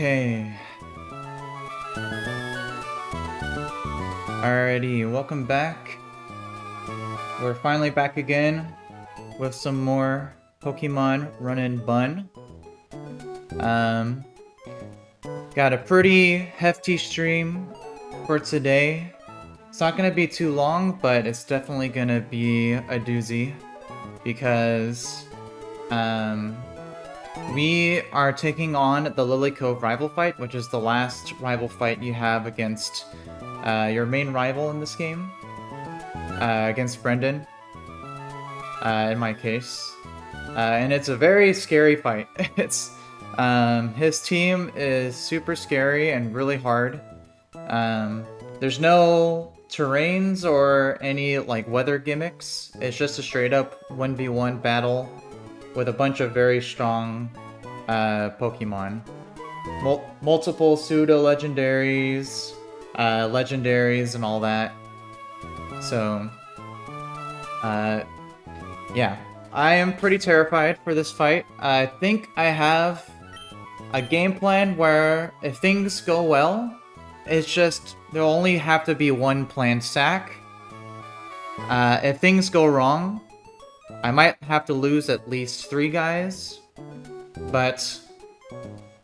Okay. Alrighty, welcome back. We're finally back again with some more Pokemon Run&Bun. Got a pretty hefty stream for today. It's not gonna be too long, but it's definitely gonna be a doozy because we are taking on the Lilycove rival fight, which is the last rival fight you have against your main rival in this game, against Brendan, in my case. And it's a very scary fight. It's his team is super scary and really hard. There's no terrains or any like weather gimmicks. It's just a straight up 1v1 battle with a bunch of very strong Pokemon. Multiple pseudo-legendaries, legendaries, and all that. So, yeah. I am pretty terrified for this fight. I think I have a game plan where if things go well, it's just there'll only have to be one planned sack. If things go wrong, I might have to lose at least 3 guys, but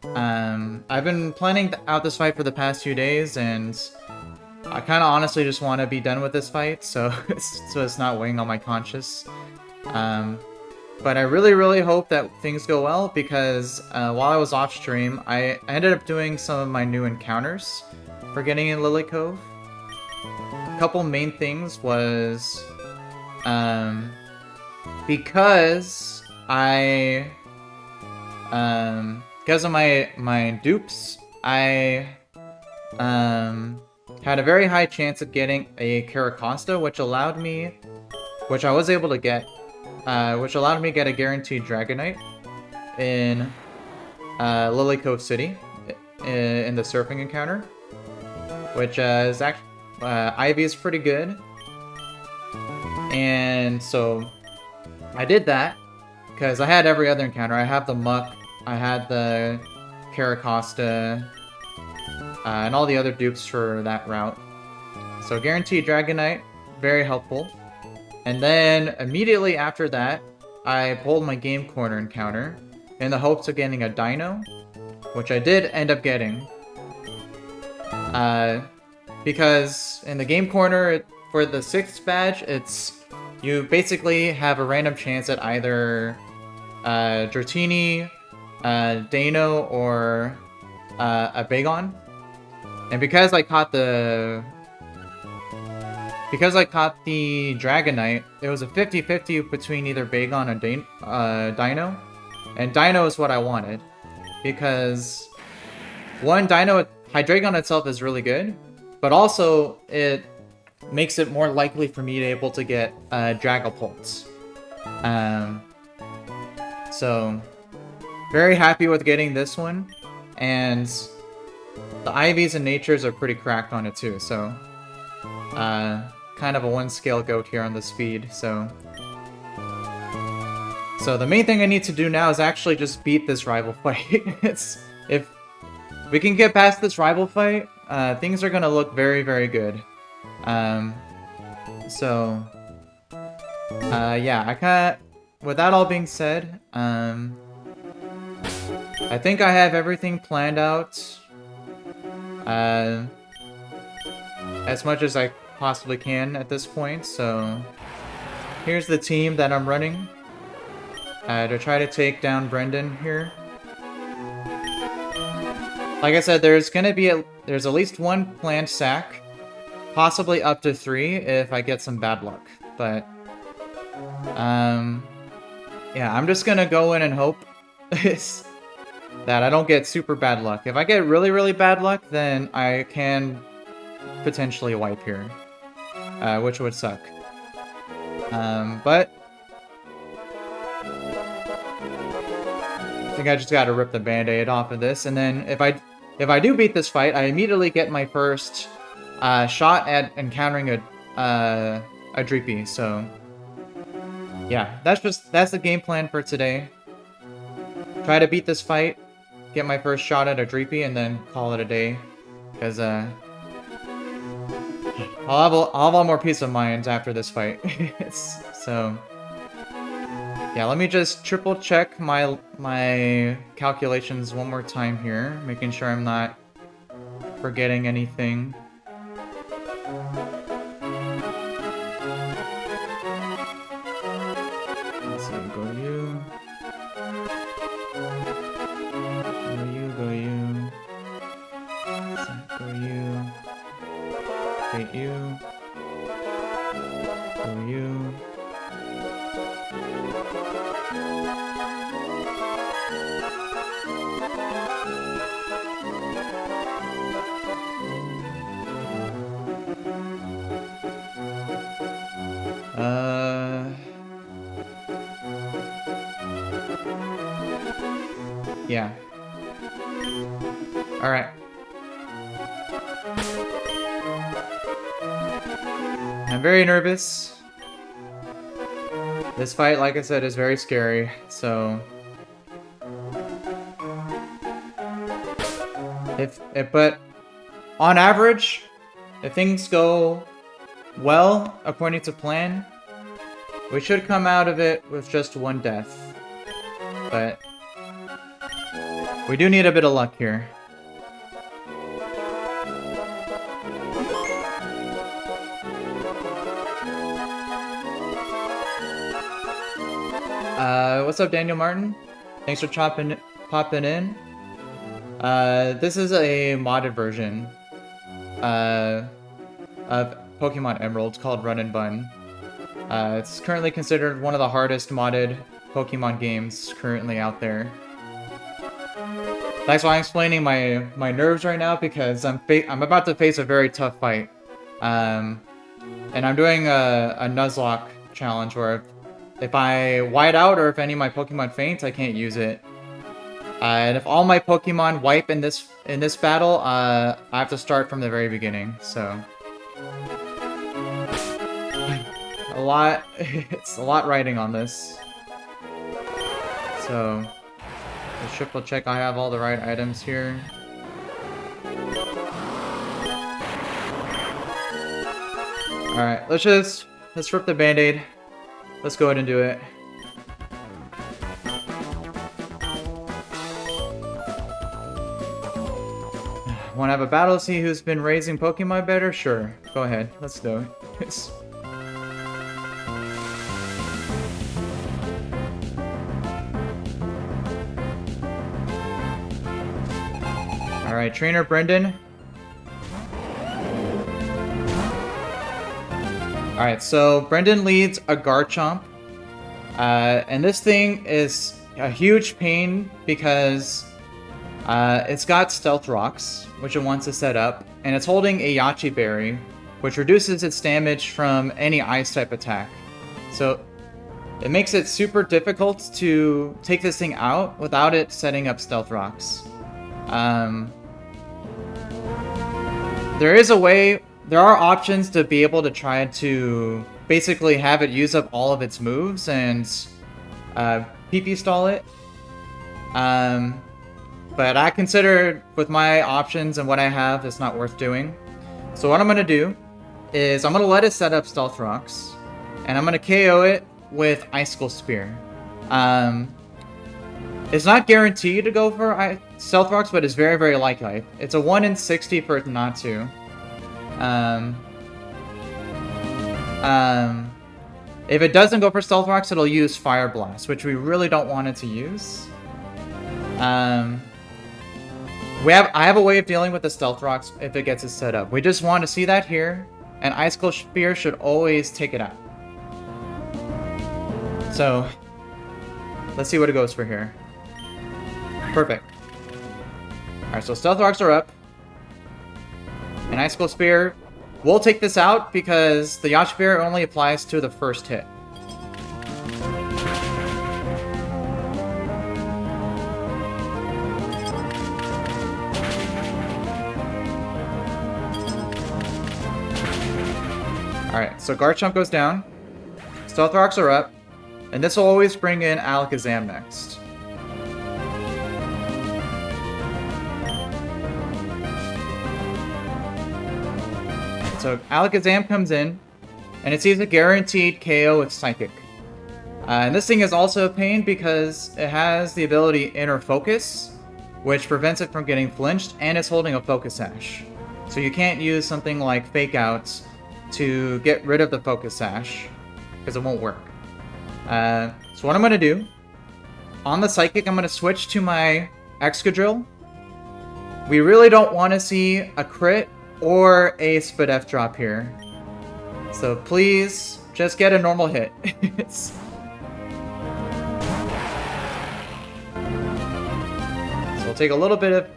I've been planning out this fight for the past few days, and I kind of honestly just want to be done with this fight, so it's not weighing on my conscience. But I really hope that things go well, because while I was off stream, I ended up doing some of my new encounters for getting in Lilycove. A couple main things was because of my dupes, I had a very high chance of getting a Caracosta, which I was able to get, which allowed me to get a guaranteed Dragonite in Lilycove City in the surfing encounter, which is actually Ivy is pretty good, and so I did that because I had every other encounter. I have the Muck, I had the Caracosta, and all the other dupes for that route. So guaranteed Dragonite, very helpful. And then immediately after that, I pulled my Game Corner encounter in the hopes of getting a Dino, which I did end up getting. Because in the Game Corner, for the 6th badge, you basically have a random chance at either Dratini, Dano, or a Bagon. And because I caught the Dragonite, it was a 50-50 between either Bagon or Dino. And Dino is what I wanted, because one, Hydreigon itself is really good, but also it makes it more likely for me to be able to get Dragapult. So very happy with getting this one, and the Ivies and Natures are pretty cracked on it too, so kind of a 1-scale goat here on the speed, so the main thing I need to do now is actually just beat this rival fight. If we can get past this rival fight, things are gonna look very good. Yeah, with that all being said, I think I have everything planned out as much as I possibly can at this point, so here's the team that I'm running to try to take down Brendan here. Like I said, there's at least 1 planned sack, possibly up to 3 if I get some bad luck, but yeah, I'm just gonna go in and hope that I don't get super bad luck. If I get really bad luck, then I can potentially wipe here, which would suck. But I think I just gotta rip the band-aid off of this, and then if I do beat this fight, I immediately get my first shot at encountering a Dreepy. So yeah, that's the game plan for today. Try to beat this fight, get my first shot at a Dreepy and then call it a day. Because, I'll have a lot more peace of mind after this fight. So... yeah, let me just triple check my calculations one more time here, making sure I'm not forgetting anything. Let's see, go you. Go you, go you. Go you. Hate you. Go you. Yeah. Alright. I'm very nervous. This fight, like I said, is very scary, so... But on average, if things go well, according to plan, we should come out of it with just one death. But we do need a bit of luck here. What's up, Daniel Martin? Thanks for popping in. This is a modded version of Pokemon Emerald called Run&Bun. It's currently considered one of the hardest modded Pokemon games currently out there. That's why I'm explaining my nerves right now, because I'm about to face a very tough fight. And I'm doing a Nuzlocke challenge where if I white out or if any of my Pokemon faint, I can't use it. And if all my Pokemon wipe in this battle, I have to start from the very beginning. So it's a lot riding on this. So let's triple check I have all the right items here. Alright, let's rip the band-aid. Let's go ahead and do it. Want to have a battle to see who's been raising Pokemon better? Sure. Go ahead. Let's do it. Alright, Trainer Brendan. Alright, so Brendan leads a Garchomp. And this thing is a huge pain because it's got Stealth Rocks, which it wants to set up, and it's holding a Yache Berry, which reduces its damage from any Ice-type attack. So it makes it super difficult to take this thing out without it setting up Stealth Rocks. There are options to be able to try to basically have it use up all of its moves and PP stall it. But I consider, with my options and what I have, it's not worth doing. So what I'm going to do is I'm going to let it set up Stealth Rocks, and I'm going to KO it with Icicle Spear. It's not guaranteed to go for Stealth Rocks, but it's very, very likely. It's a 1 in 60 for it not to. If it doesn't go for Stealth Rocks, it'll use Fire Blast, which we really don't want it to use. I have a way of dealing with the Stealth Rocks if it gets it set up. We just want to see that here, and Icicle Spear should always take it out. So, let's see what it goes for here. Perfect. Alright, so Stealth Rocks are up. And Icicle Spear will take this out because the Yache Berry only applies to the first hit. Alright, so Garchomp goes down. Stealth Rocks are up. And this will always bring in Alakazam next. So Alakazam comes in, and it sees a guaranteed KO with Psychic. And this thing is also a pain because it has the ability Inner Focus, which prevents it from getting flinched, and it's holding a Focus Sash. So you can't use something like Fake Outs to get rid of the Focus Sash, because it won't work. So what I'm going to do, on the Psychic, I'm going to switch to my Excadrill. We really don't want to see a crit or a Spadef drop here. So please, just get a normal hit. So we'll take a little bit of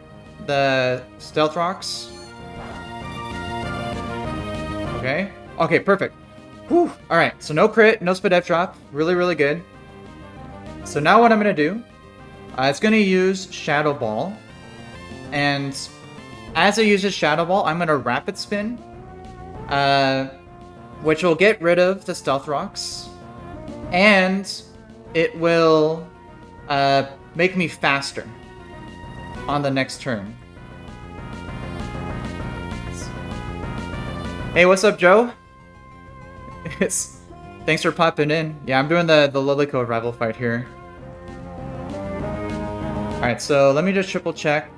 the Stealth Rocks. Okay. Okay, perfect. Whew. Alright, so no crit, no Spadef drop. Really, really good. So now what I'm going to do, it's going to use Shadow Ball. And as it uses Shadow Ball, I'm going to Rapid Spin. Which will get rid of the Stealth Rocks. And it will make me faster on the next turn. Hey, what's up, Joe? Thanks for popping in. Yeah, I'm doing the Lilycove rival fight here. Alright, so let me just triple check.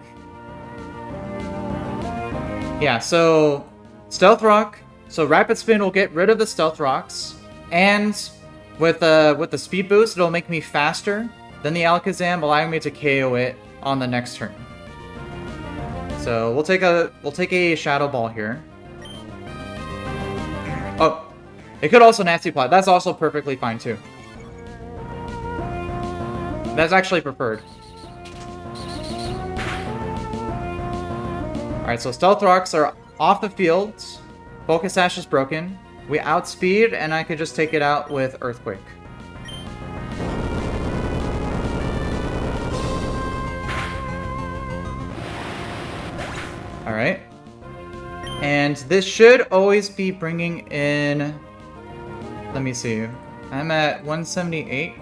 Yeah, so Stealth Rock. So Rapid Spin will get rid of the Stealth Rocks, and with the Speed Boost, it'll make me faster than the Alakazam, allowing me to KO it on the next turn. So we'll take a Shadow Ball here. Oh, it could also Nasty Plot. That's also perfectly fine too. That's actually preferred. Alright, so Stealth Rocks are off the field. Focus Sash is broken. We outspeed, and I could just take it out with Earthquake. Alright. And this should always be bringing in... Let me see. I'm at 178.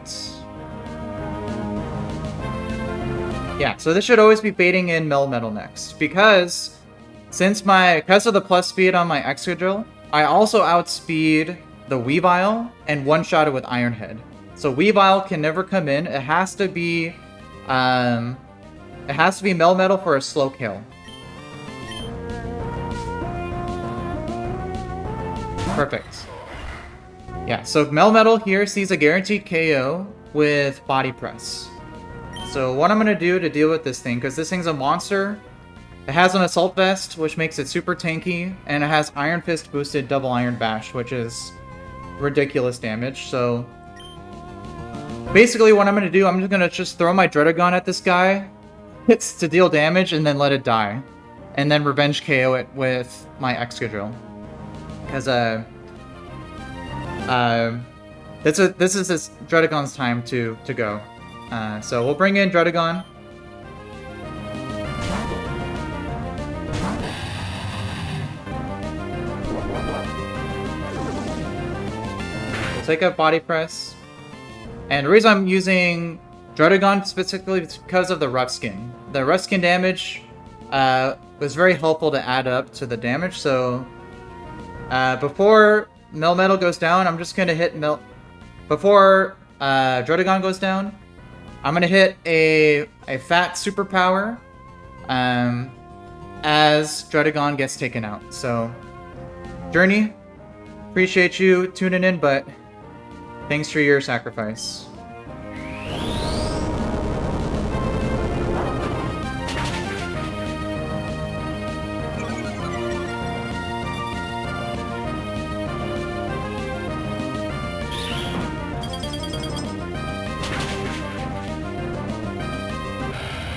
Yeah, so this should always be baiting in Melmetal next, because of the plus speed on my Excadrill, I also outspeed the Weavile and one-shot it with Iron Head. So Weavile can never come in. It has to be Melmetal for a slow kill. Perfect. Yeah, so Melmetal here sees a guaranteed KO with Body Press. So what I'm going to do to deal with this thing, because this thing's a monster, it has an Assault Vest, which makes it super tanky, and it has Iron Fist boosted Double Iron Bash, which is ridiculous damage. So basically what I'm going to do, I'm just going to throw my Dredagon at this guy. It's to deal damage and then let it die. And then Revenge KO it with my Excadrill. Because this is this Dredagon's time to go. So we'll bring in Dredagon. We'll take a Body Press. And the reason I'm using Dredagon specifically is because of the Rough Skin. The Rough Skin damage was very helpful to add up to the damage, so before Melmetal goes down, I'm just going to hit Before Dredagon goes down, I'm going to hit a fat superpower as Dredagon gets taken out. So, Journey, appreciate you tuning in, but thanks for your sacrifice.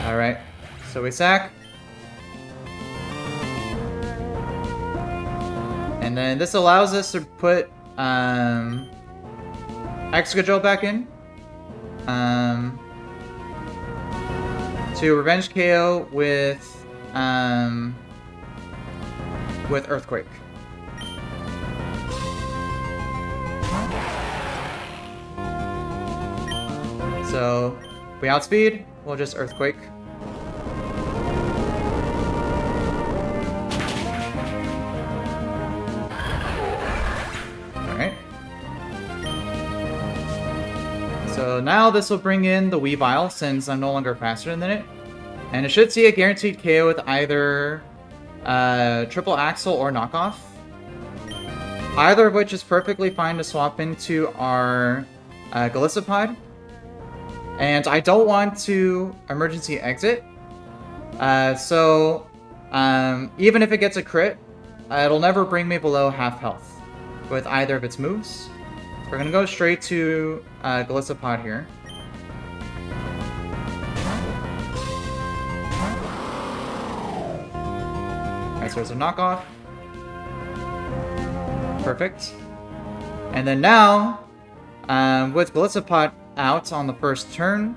Alright, so we sack. And then this allows us to put Excadrill back in. To Revenge KO with Earthquake. So, if we outspeed, we'll just Earthquake. So now this will bring in the Weavile, since I'm no longer faster than it. And it should see a guaranteed KO with either Triple Axle or Knockoff. Either of which is perfectly fine to swap into our Golisopod. And I don't want to emergency exit. So even if it gets a crit, it'll never bring me below half health with either of its moves. We're gonna go straight to Golisopod here. Alright, so there's a knockoff. Perfect. And then now, with Golisopod out on the first turn,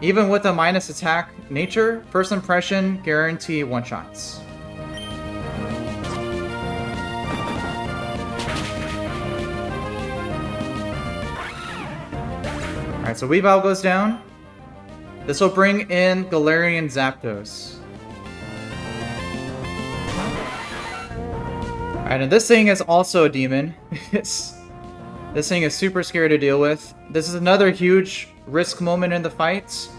even with a minus attack nature, first impression guarantee one-shots. Alright, so Weavile goes down. This will bring in Galarian Zapdos. Alright, and this thing is also a demon. This thing is super scary to deal with. This is another huge risk moment in the fight.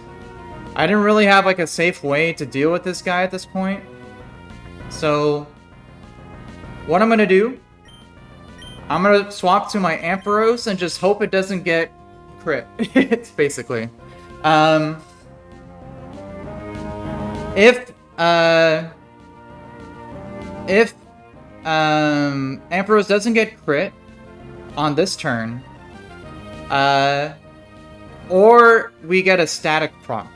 I didn't really have like a safe way to deal with this guy at this point. So, what I'm gonna do, I'm gonna swap to my Ampharos and just hope it doesn't get crit. It's basically. If Ampharos doesn't get crit on this turn, or we get a static proc,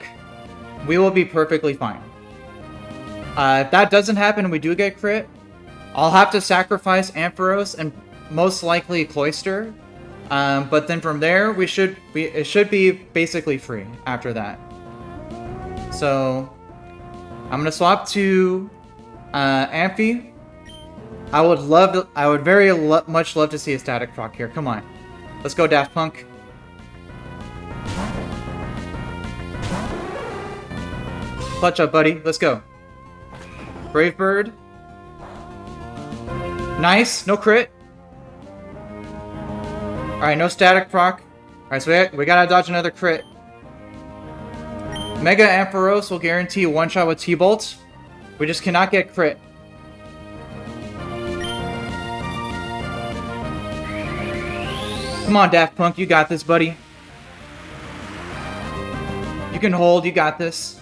we will be perfectly fine. If that doesn't happen and we do get crit, I'll have to sacrifice Ampharos and most likely Cloyster. But then from there, it should be basically free after that. So I'm gonna swap to Amphi. I would very much love to see a static proc here. Come on, let's go, Daft Punk. Clutch up, buddy. Let's go. Brave Bird. Nice. No crit. Alright, no static proc. Alright, so we gotta dodge another crit. Mega Ampharos will guarantee one shot with T-Bolt. We just cannot get crit. Come on, Daft Punk, you got this, buddy. You can hold, you got this.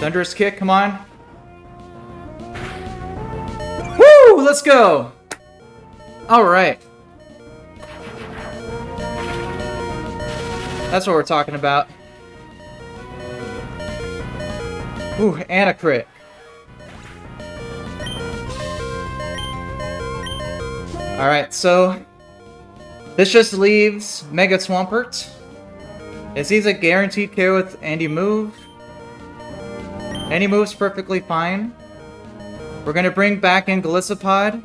Thunderous Kick, come on. Woo! Let's go! Alright. That's what we're talking about. Ooh, and a crit. Alright, so this just leaves Mega Swampert. It sees a guaranteed KO with any move. Any move's perfectly fine. We're gonna bring back in Golisopod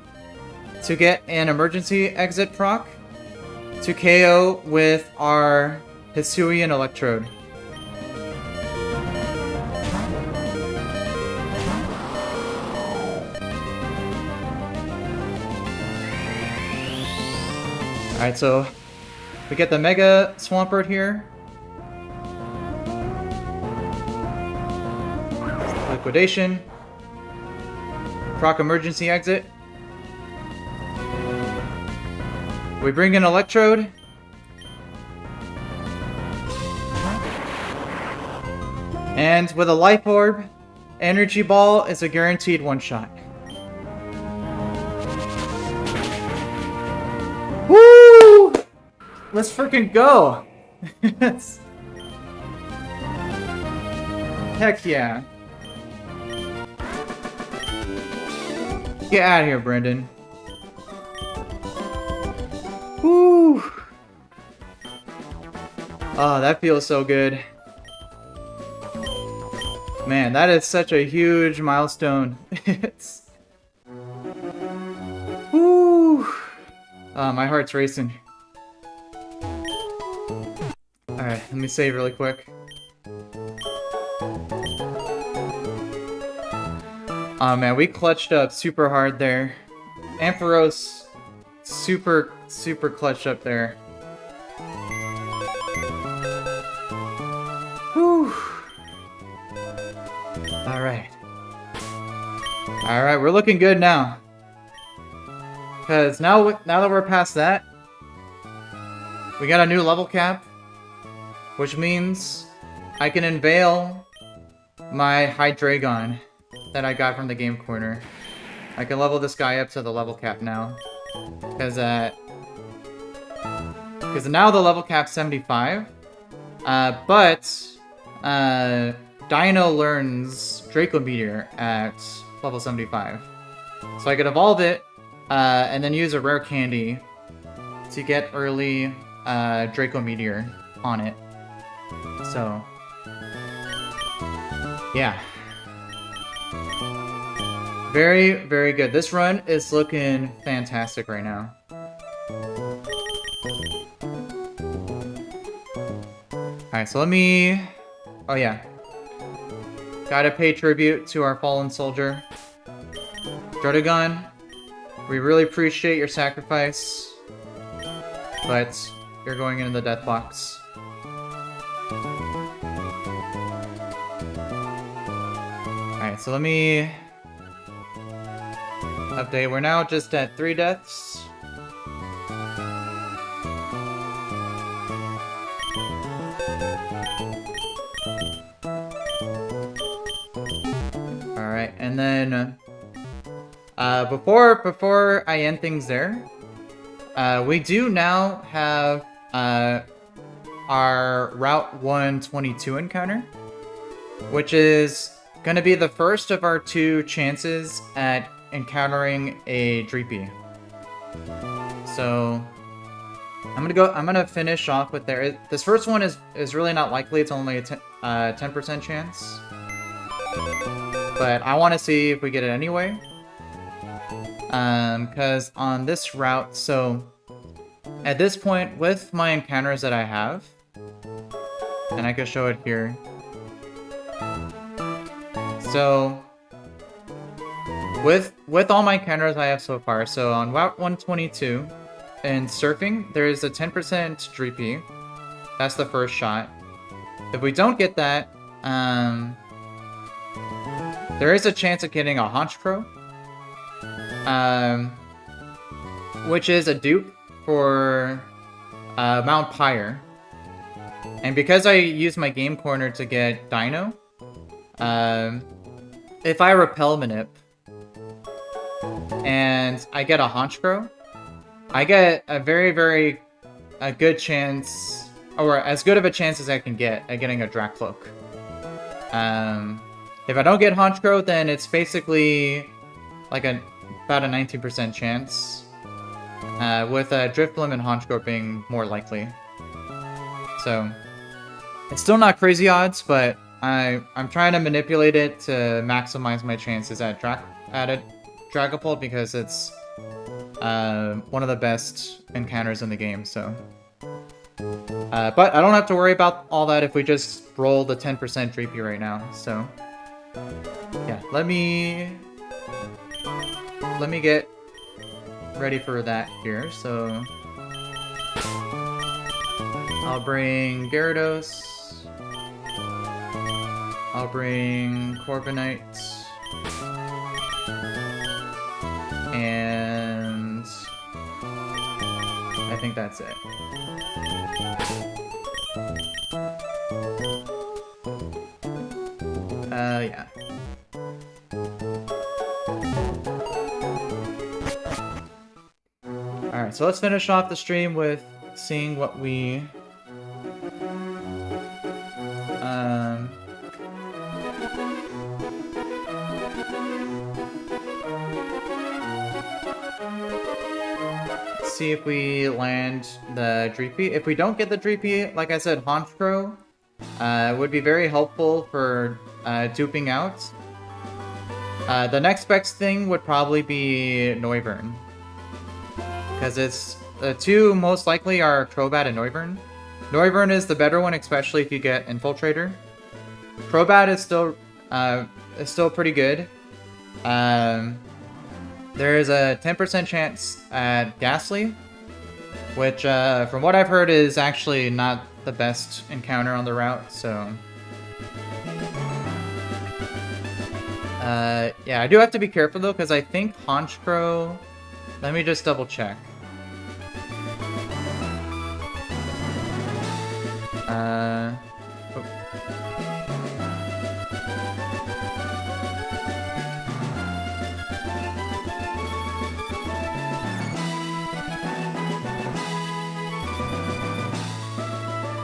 to get an emergency exit proc to KO with our Hisuian Electrode. Alright, so we get the Mega Swampert here. Liquidation. Proc emergency exit. We bring in Electrode. And with a Life Orb, Energy Ball is a guaranteed one-shot. Woo! Let's freaking go! Heck yeah. Get out of here, Brendan. Woo! Oh, that feels so good. Man, that is such a huge milestone. It's... Woo! Oh, my heart's racing. Alright, let me save really quick. Oh man, we clutched up super hard there. Ampharos super clutch up there. Whew. Alright. Alright, we're looking good now. Because now that we're past that, we got a new level cap, which means I can unveil my Hydreigon that I got from the game corner. I can level this guy up to the level cap now. Because now the level cap's 75. But Dino learns Draco Meteor at level 75. So I could evolve it, and then use a rare candy to get early Draco Meteor on it. So, yeah. Very good. This run is looking fantastic right now. Alright, so let me... Oh yeah. Gotta pay tribute to our fallen soldier. Drotagon, we really appreciate your sacrifice, but you're going into the death box. Alright, so let me update. We're now just at 3 deaths. Alright, and then before I end things there, we do now have our Route 122 encounter, which is going to be the first of our 2 chances at encountering a Dreepy. So I'm gonna finish off with there. This first one is really not likely. It's only a 10% chance, but I want to see if we get it anyway. Because on this route, so at this point with my encounters that I have, and I can show it here. So with all my encounters I have so far, so on Route 122 in surfing, there is a 10% Dreepy. That's the first shot. If we don't get that, there is a chance of getting a Honchkrow, which is a dupe for Mount Pyre. And because I use my game corner to get Dino, if I repel Manip and I get a Honchkrow, I get a very good chance, or as good of a chance as I can get at getting a Dracloak. If I don't get Honchkrow, then it's basically like about a 19% chance, with Drifblim and Honchkrow being more likely. So it's still not crazy odds, but I'm trying to manipulate it to maximize my chances at a Dragapult, because it's one of the best encounters in the game. So, but I don't have to worry about all that if we just roll the 10% Dreepy right now. So, yeah, let me get ready for that here. So, I'll bring Gyarados. I'll bring Corviknight. And I think that's it. Yeah. Alright, so let's finish off the stream with seeing what we... see if we land the Dreepy. If we don't get the Dreepy, like I said, Honchkrow would be very helpful for duping out. The next best thing would probably be Noivern, because it's the 2 most likely are Crobat and Noivern. Noivern is the better one, especially if you get Infiltrator. Crobat is still pretty good. there is a 10% chance at Ghastly, which, from what I've heard, is actually not the best encounter on the route, so... yeah, I do have to be careful, though, because I think Honchkrow... Let me just double check. Oh.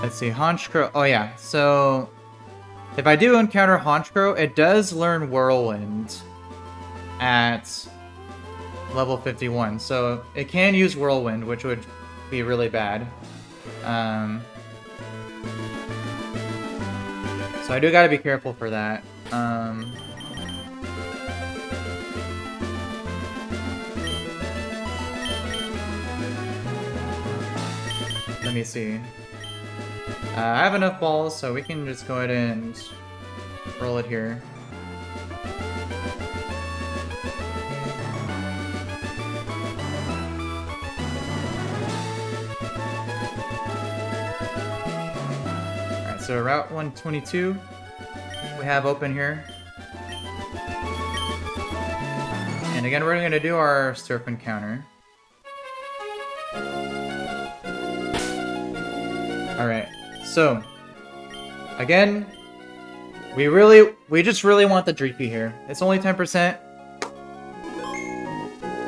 Let's see, Honchkrow. Oh yeah, so if I do encounter Honchkrow, it does learn Whirlwind at level 51. So it can use Whirlwind, which would be really bad. So I do gotta be careful for that. Let me see. I have enough balls, so we can just go ahead and roll it here. Alright, so Route 122 we have open here. And again, we're going to do our Surf Encounter. Alright. So, again, we just really want the Dreepy here. It's only 10%.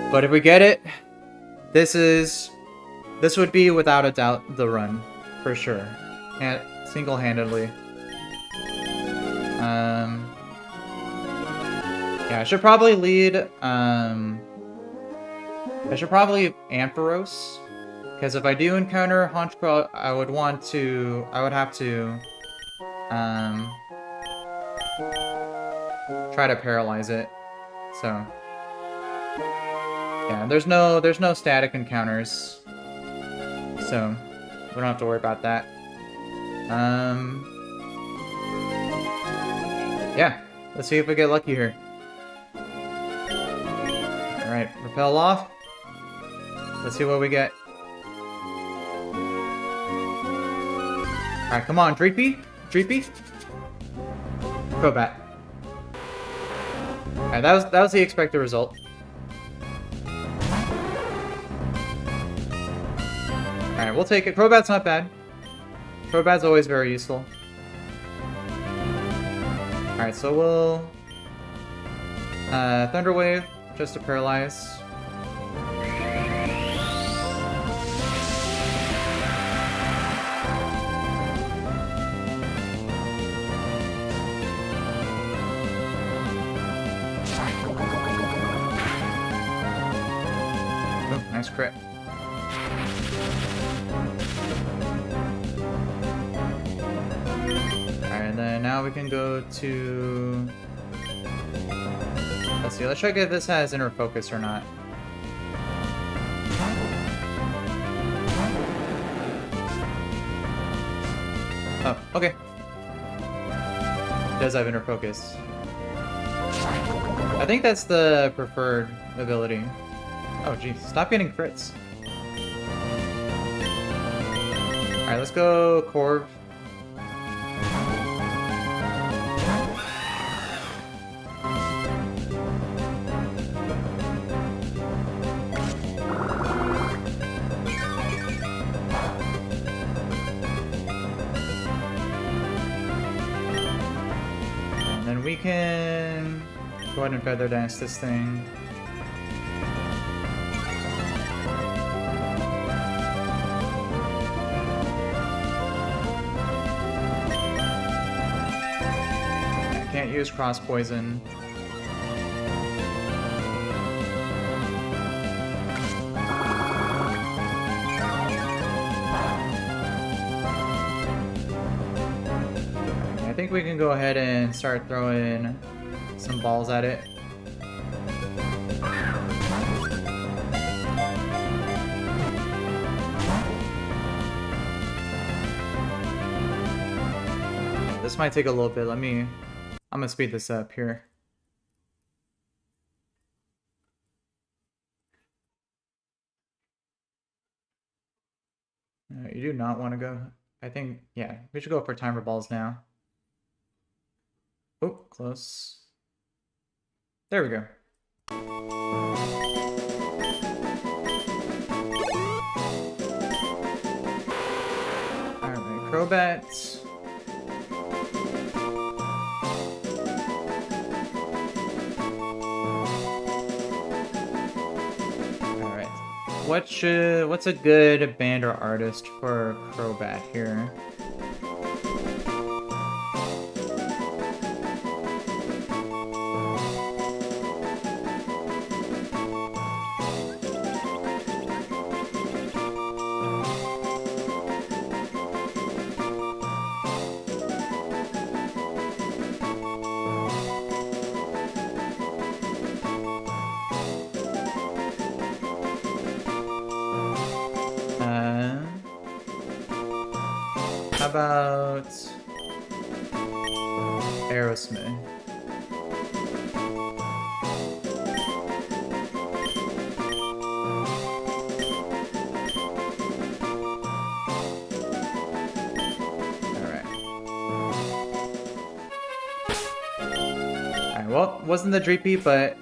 But if we get it, this would be without a doubt the run, for sure. And single-handedly. Yeah, I should probably lead, I should probably Ampharos. Because if I do encounter Honchkrow, I would have to, try to paralyze it. So, yeah, there's no static encounters, so we don't have to worry about that. Yeah, let's see if we get lucky here. All right, repel off. Let's see what we get. Alright, come on, Dreepy. Dreepy. Crobat. Alright, that was the expected result. Alright, we'll take it. Crobat's not bad. Crobat's always very useful. Alright, so we'll Thunder Wave just to paralyze. Nice crit. Alright, and then now we can go to... Let's see, let's check if this has inner focus or not. Oh, okay. It does have inner focus. I think that's the preferred ability. Oh geez, stop getting crits. Alright, let's go Corv. And then we can go ahead and Feather Dance this thing. Can't use Cross Poison. I think we can go ahead and start throwing some balls at it. This might take a little bit. I'm gonna speed this up here. You do not want to go. I think, yeah, we should go for timer balls now. Oh, close. There we go. Alright, Crobat. What's a good band or artist for Crobat here? How about Aerosmith? Alright, well, it wasn't the Dreepy, but...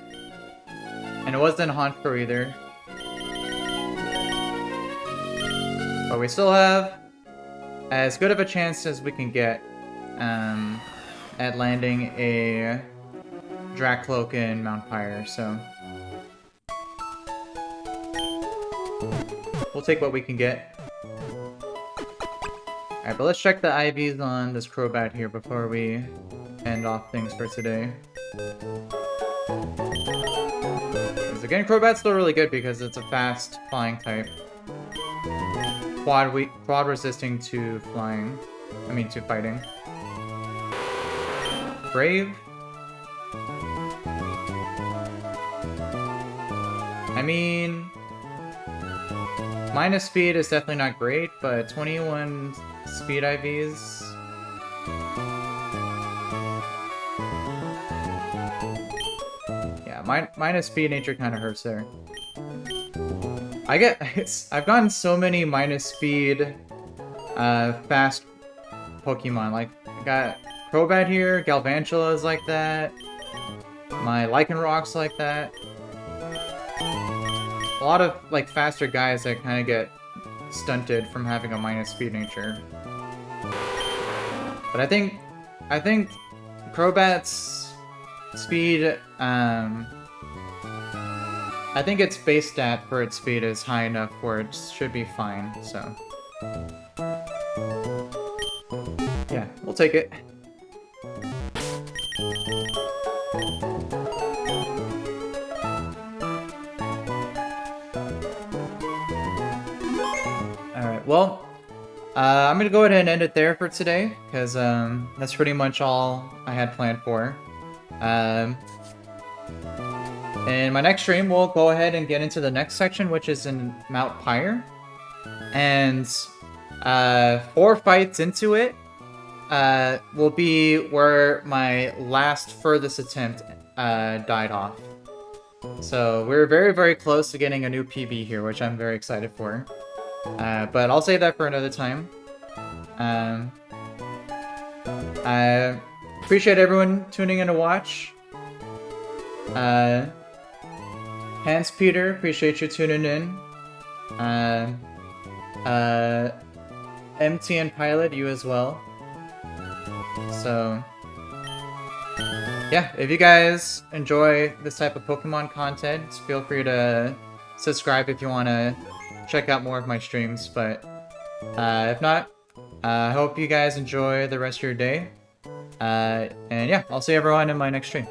And it wasn't Honchkrow either. But we still have as good of a chance as we can get at landing a Dracloak in Mount Pyre, so we'll take what we can get. Alright, but let's check the IVs on this Crobat here before we end off things for today. Because again, Crobat's still really good because it's a fast flying type. Quad resisting to flying. I mean, to fighting. Brave. I mean... minus speed is definitely not great, but 21 speed IVs... yeah, minus speed nature kind of hurts there. I've gotten so many minus speed, fast Pokemon. Like, I got Crobat here, Galvantula is like that, my Lycanroc's like that. A lot of, like, faster guys that kind of get stunted from having a minus speed nature. But I think Crobat's speed, I think its base stat for its speed is high enough where it should be fine, so... yeah, we'll take it. Alright, well, I'm gonna go ahead and end it there for today, because that's pretty much all I had planned for. In my next stream, we'll go ahead and get into the next section, which is in Mount Pyre. And 4 fights into it will be where my last furthest attempt died off. So we're very, very close to getting a new PB here, which I'm very excited for. But I'll save that for another time. I appreciate everyone tuning in to watch. Hans Peter, appreciate you tuning in. MTN Pilot, you as well. So, yeah, if you guys enjoy this type of Pokemon content, feel free to subscribe if you want to check out more of my streams. But if not, I hope you guys enjoy the rest of your day. And yeah, I'll see everyone in my next stream.